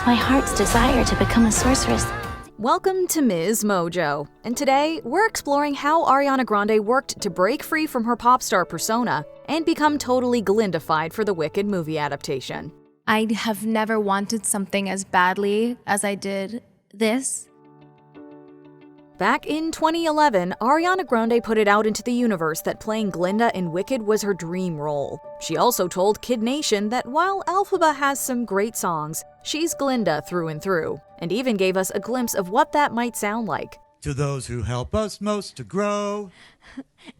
my heart's desire to become a sorceress. Welcome to MsMojo, and today we're exploring how Ariana Grande worked to break free from her pop star persona and become totally Glindafied for the Wicked movie adaptation. I have never wanted something as badly as I did this. Back in 2011, Ariana Grande put it out into the universe that playing Glinda in Wicked was her dream role. She also told Kid Nation that while Elphaba has some great songs, she's Glinda through and through, and even gave us a glimpse of what that might sound like. To those who help us most to grow,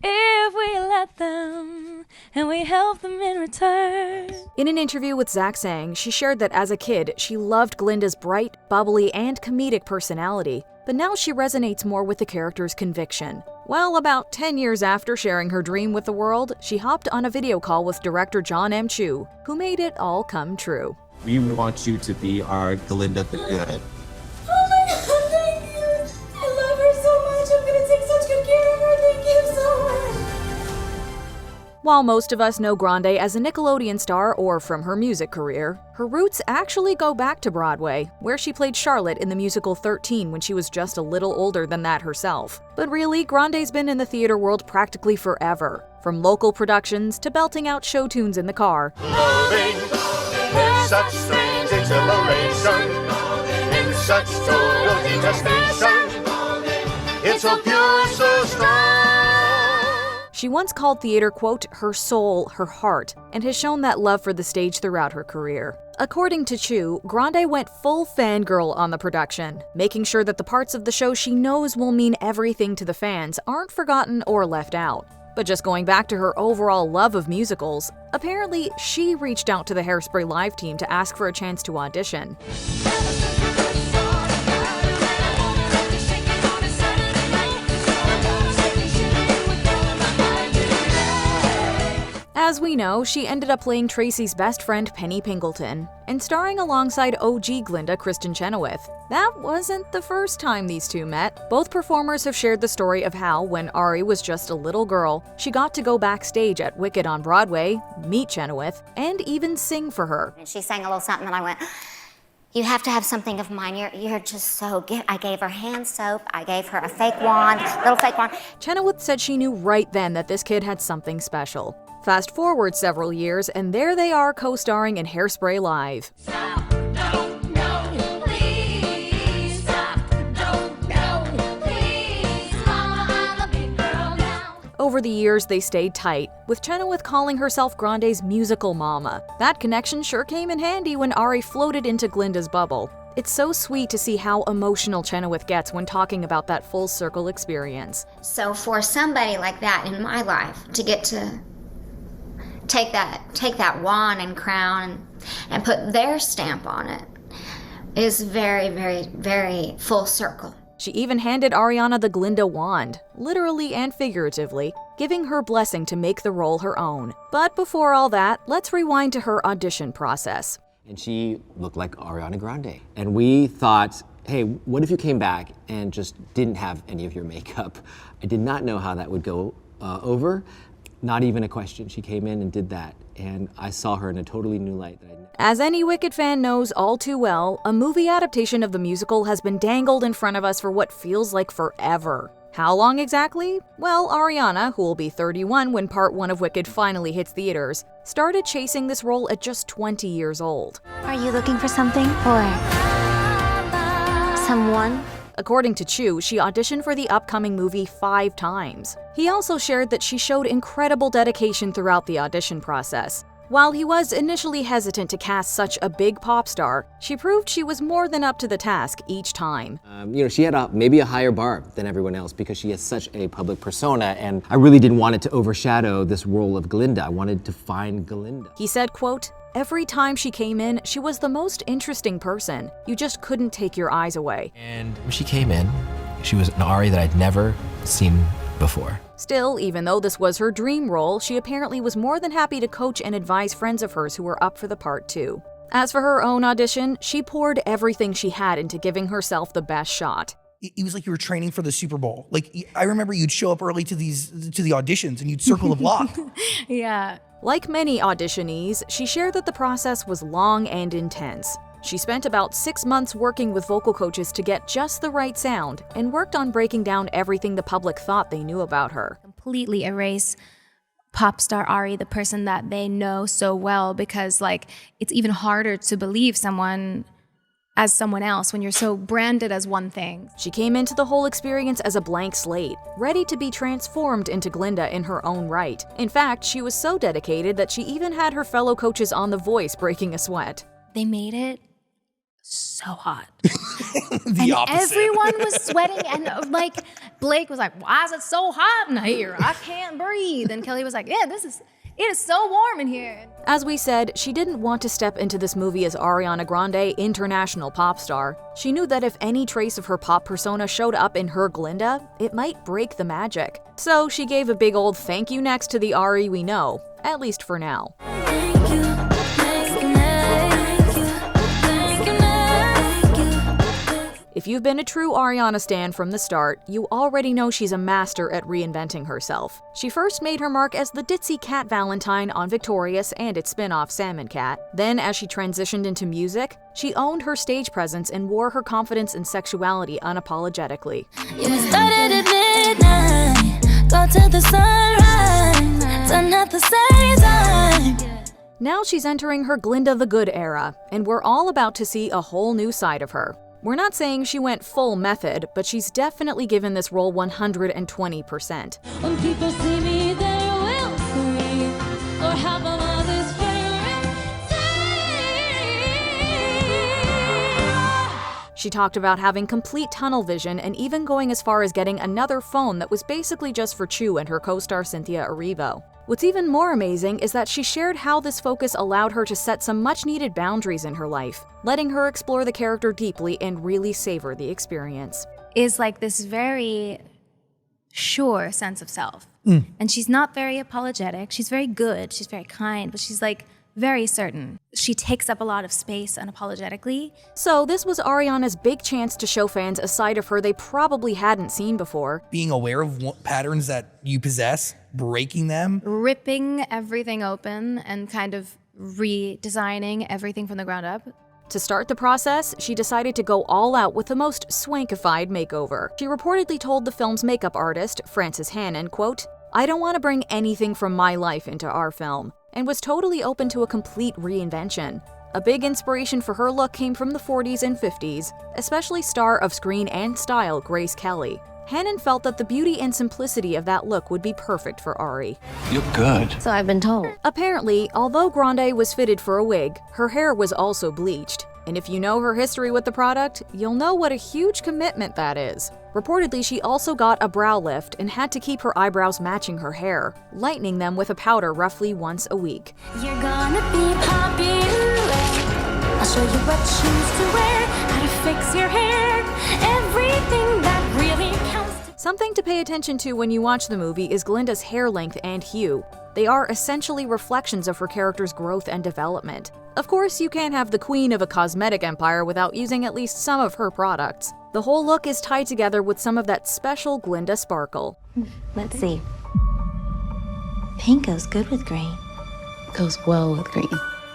If we let them, and we help them in return. In an interview with Zach Sang, she shared that as a kid, she loved Glinda's bright, bubbly, and comedic personality, but now she resonates more with the character's conviction. Well, about 10 years after sharing her dream with the world, she hopped on a video call with director John M. Chu, who made it all come true. We want you to be our Glinda the Good. Oh my God, thank you. I love her so much. I'm gonna take such good care of her. Thank you so much. While most of us know Grande as a Nickelodeon star or from her music career, her roots actually go back to Broadway, where she played Charlotte in the musical 13 when she was just a little older than that herself. But really, Grande's been in the theater world practically forever, from local productions to belting out show tunes in the car. Moving with such strange exhilaration, in such total detestation, it's so pure, so strong. She once called theater, quote, her soul, her heart, and has shown that love for the stage throughout her career. According to Chu, Grande went full fangirl on the production, making sure that the parts of the show she knows will mean everything to the fans aren't forgotten or left out. But just going back to her overall love of musicals, apparently she reached out to the Hairspray live team to ask for a chance to audition. As we know, she ended up playing Tracy's best friend Penny Pingleton, and starring alongside OG Glinda Kristen Chenoweth. That wasn't the first time these two met. Both performers have shared the story of how, when Ari was just a little girl, she got to go backstage at Wicked on Broadway, meet Chenoweth, and even sing for her. And she sang a little something and I went, you have to have something of mine. You're just so good. I gave her hand soap. I gave her a fake wand, little fake wand. Chenoweth said she knew right then that this kid had something special. Fast forward several years, and there they are co-starring in Hairspray Live. Stop, don't, no, please. Stop, don't, no, please. Mama, I'm a big girl now. Over the years, they stayed tight, with Chenoweth calling herself Grande's musical mama. That connection sure came in handy when Ari floated into Glinda's bubble. It's so sweet to see how emotional Chenoweth gets when talking about that full circle experience. So for somebody like that in my life to get to take that wand and crown and put their stamp on it is very, very, very full circle. She even handed Ariana the Glinda wand, literally and figuratively, giving her blessing to make the role her own. But before all that, let's rewind to her audition process. And she looked like Ariana Grande. And we thought, hey, what if you came back and just didn't have any of your makeup? I did not know how that would go over. Not even a question. She came in and did that, and I saw her in a totally new light. As any Wicked fan knows all too well, a movie adaptation of the musical has been dangled in front of us for what feels like forever. How long exactly? Well, Ariana, who will be 31 when part 1 of Wicked finally hits theaters, started chasing this role at just 20 years old. Are you looking for something or someone? According to Chu, she auditioned for the upcoming movie 5 times. He also shared that she showed incredible dedication throughout the audition process. While he was initially hesitant to cast such a big pop star, she proved she was more than up to the task each time. She had maybe a higher bar than everyone else because she has such a public persona, and I really didn't want it to overshadow this role of Glinda. I wanted to find Glinda. He said, quote, every time she came in, she was the most interesting person. You just couldn't take your eyes away. And when she came in, she was an Ari that I'd never seen before. Still, even though this was her dream role, she apparently was more than happy to coach and advise friends of hers who were up for the part too. As for her own audition, she poured everything she had into giving herself the best shot. It was like you were training for the Super Bowl. Like, I remember you'd show up early to the auditions and you'd circle the block. Yeah. Like many auditionees, she shared that the process was long and intense. She spent about 6 months working with vocal coaches to get just the right sound and worked on breaking down everything the public thought they knew about her. Completely erase pop star Ari, the person that they know so well, because like it's even harder to believe someone as someone else when you're so branded as one thing. She came into the whole experience as a blank slate, ready to be transformed into Glinda in her own right. In fact, she was so dedicated that she even had her fellow coaches on The Voice breaking a sweat. They made it so hot. The opposite. Everyone was sweating, and like Blake was like, "Why is it so hot in here? I can't breathe." And Kelly was like, "Yeah, it is so warm in here." As we said, she didn't want to step into this movie as Ariana Grande, international pop star. She knew that if any trace of her pop persona showed up in her Glinda, it might break the magic. So she gave a big old thank you next to the Ari we know, at least for now. If you've been a true Ariana stan from the start, you already know she's a master at reinventing herself. She first made her mark as the ditzy Cat Valentine on Victorious and its spin-off Salmon Cat. Then, as she transitioned into music, she owned her stage presence and wore her confidence and sexuality unapologetically. You started at midnight, go to the sunrise, done at the same time. Now she's entering her Glinda the Good era, and we're all about to see a whole new side of her. We're not saying she went full method, but she's definitely given this role 120%. When people see me, they will scream or have a mother's favorite scene. She talked about having complete tunnel vision and even going as far as getting another phone that was basically just for Chu and her co-star Cynthia Erivo. What's even more amazing is that she shared how this focus allowed her to set some much-needed boundaries in her life, letting her explore the character deeply and really savor the experience. Is like this very sure sense of self. And she's not very apologetic. She's very good. She's very kind, but she's like very certain. She takes up a lot of space unapologetically. So this was Ariana's big chance to show fans a side of her they probably hadn't seen before. Being aware of what patterns that you possess, breaking them. Ripping everything open and kind of redesigning everything from the ground up. To start the process, she decided to go all out with the most swankified makeover. She reportedly told the film's makeup artist, Frances Hannon, quote, "I don't want to bring anything from my life into our film," and was totally open to a complete reinvention. A big inspiration for her look came from the 40s and 50s, especially star of screen and style Grace Kelly. Hannon felt that the beauty and simplicity of that look would be perfect for Ari. You look good. So I've been told. Apparently, although Grande was fitted for a wig, her hair was also bleached. And if you know her history with the product, you'll know what a huge commitment that is. Reportedly, she also got a brow lift and had to keep her eyebrows matching her hair, lightening them with a powder roughly once a week. You're gonna be popular. I'll show you what shoes to wear, how to fix your hair, everything that really counts. Something to pay attention to when you watch the movie is Glinda's hair length and hue. They are essentially reflections of her character's growth and development. Of course, you can't have the queen of a cosmetic empire without using at least some of her products. The whole look is tied together with some of that special Glinda sparkle. Let's see. Pink goes good with green. Goes well with green.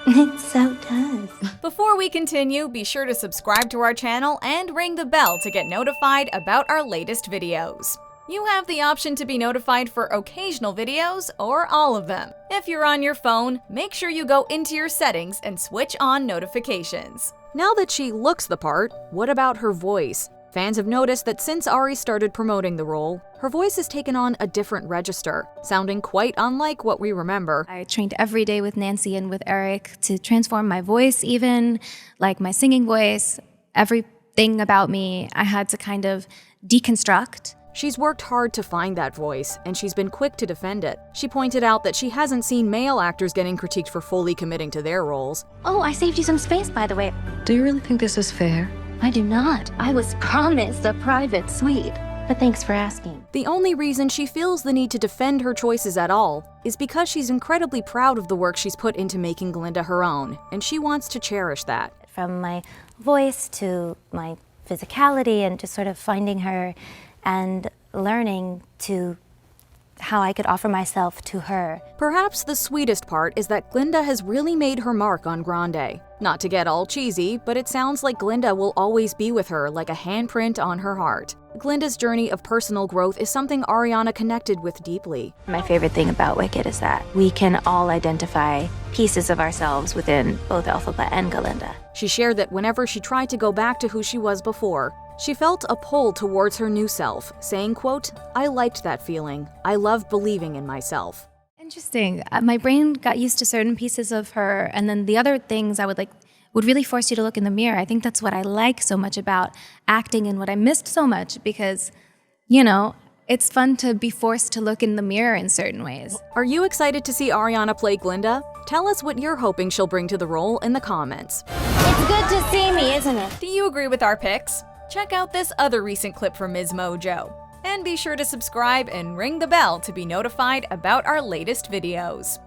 It so does. Before we continue, be sure to subscribe to our channel and ring the bell to get notified about our latest videos. You have the option to be notified for occasional videos or all of them. If you're on your phone, make sure you go into your settings and switch on notifications. Now that she looks the part, what about her voice? Fans have noticed that since Ari started promoting the role, her voice has taken on a different register, sounding quite unlike what we remember. I trained every day with Nancy and with Eric to transform my voice, even like my singing voice, everything about me, I had to kind of deconstruct. She's worked hard to find that voice, and she's been quick to defend it. She pointed out that she hasn't seen male actors getting critiqued for fully committing to their roles. Oh, I saved you some space, by the way. Do you really think this is fair? I do not. I was promised a private suite. But thanks for asking. The only reason she feels the need to defend her choices at all is because she's incredibly proud of the work she's put into making Glinda her own, and she wants to cherish that. From my voice to my physicality and just sort of finding her and learning to how I could offer myself to her. Perhaps the sweetest part is that Glinda has really made her mark on Grande. Not to get all cheesy, but it sounds like Glinda will always be with her like a handprint on her heart. Glinda's journey of personal growth is something Ariana connected with deeply. My favorite thing about Wicked is that we can all identify pieces of ourselves within both Elphaba and Glinda. She shared that whenever she tried to go back to who she was before, she felt a pull towards her new self, saying, quote, "I liked that feeling. I love believing in myself." Interesting. My brain got used to certain pieces of her, and then the other things I would really force you to look in the mirror. I think that's what I like so much about acting and what I missed so much because, you know, it's fun to be forced to look in the mirror in certain ways. Are you excited to see Ariana play Glinda? Tell us what you're hoping she'll bring to the role in the comments. It's good to see me, isn't it? Do you agree with our picks? Check out this other recent clip from MsMojo. And be sure to subscribe and ring the bell to be notified about our latest videos.